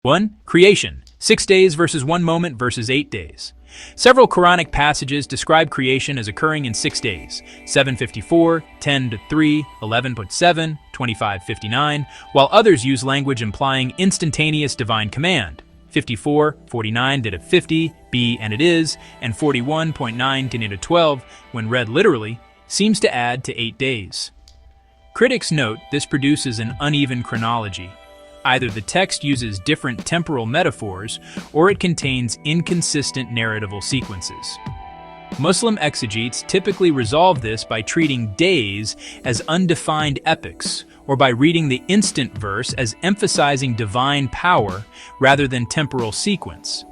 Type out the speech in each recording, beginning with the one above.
1. Creation. 6 days versus 1 moment versus 8 days. Several Quranic passages describe creation as occurring in 6 days, 7:54, 10:3, 11:7, 25:59, while others use language implying instantaneous divine command, 54:49 did it 50, be and it is, and 41.9 did it 12, when read literally, seems to add to 8 days. Critics note this produces an uneven chronology. Either the text uses different temporal metaphors, or it contains inconsistent narrative sequences. Muslim exegetes typically resolve this by treating days as undefined epochs, or by reading the instant verse as emphasizing divine power rather than temporal sequence.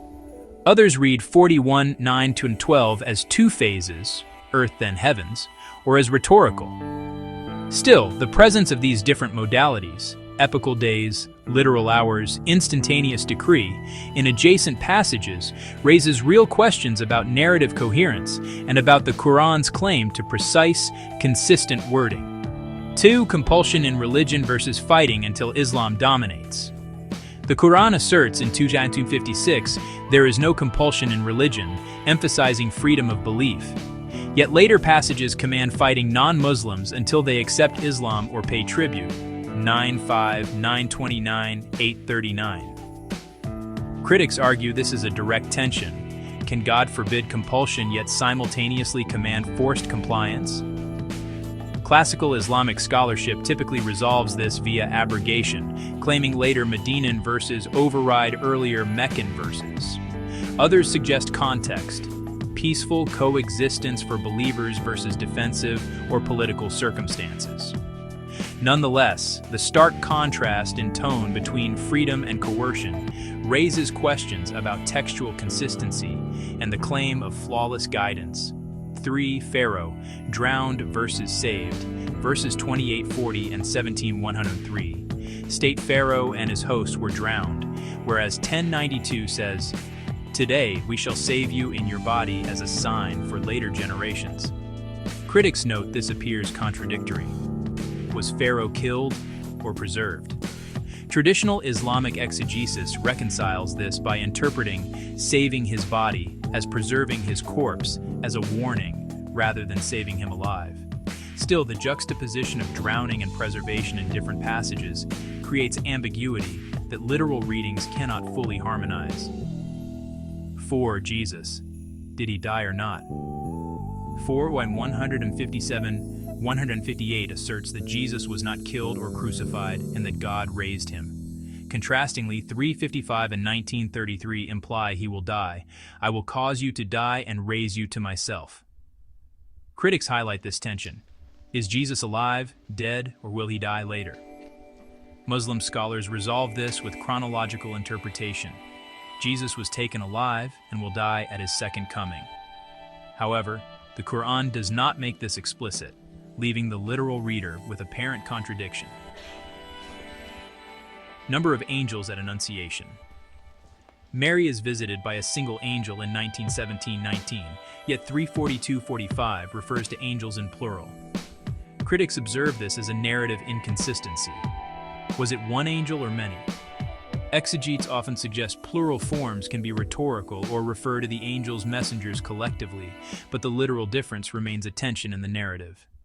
Others read 41:9-12 as two phases, earth then heavens, or as rhetorical. Still, the presence of these different modalities, epical days, literal hours, instantaneous decree, in adjacent passages raises real questions about narrative coherence and about the Quran's claim to precise, consistent wording. 2. Compulsion in religion versus fighting until Islam dominates. The Quran asserts in 2:56 there is no compulsion in religion, emphasizing freedom of belief. Yet later passages command fighting non-Muslims until they accept Islam or pay tribute. 9:5, 9:29, 8:39. Critics argue this is a direct tension. Can God forbid compulsion yet simultaneously command forced compliance? Classical Islamic scholarship typically resolves this via abrogation, claiming later Medinan verses override earlier Meccan verses. Others suggest context, peaceful coexistence for believers versus defensive or political circumstances. Nonetheless, the stark contrast in tone between freedom and coercion raises questions about textual consistency and the claim of flawless guidance. 3. Pharaoh, drowned versus saved, verses 28:40 and 17:103. State Pharaoh and his hosts were drowned, whereas 10:92 says, "Today we shall save you in your body as a sign for later generations." Critics note this appears contradictory. Was Pharaoh killed or preserved? Traditional Islamic exegesis reconciles this by interpreting saving his body as preserving his corpse as a warning rather than saving him alive. Still, the juxtaposition of drowning and preservation in different passages creates ambiguity that literal readings cannot fully harmonize. 4. Jesus. Did he die or not? 158 asserts that Jesus was not killed or crucified and that God raised him. Contrastingly, 3:55 and 19:33 imply he will die. I will cause you to die and raise you to myself. Critics highlight this tension. Is Jesus alive, dead, or will he die later? Muslim scholars resolve this with chronological interpretation. Jesus was taken alive and will die at his second coming. However, the Quran does not make this explicit, leaving the literal reader with apparent contradiction. Number of angels at Annunciation. Mary is visited by a single angel in 19:17-19, yet 3:42-45 refers to angels in plural. Critics observe this as a narrative inconsistency. Was it one angel or many? Exegetes often suggest plural forms can be rhetorical or refer to the angels' messengers collectively, but the literal difference remains a tension in the narrative.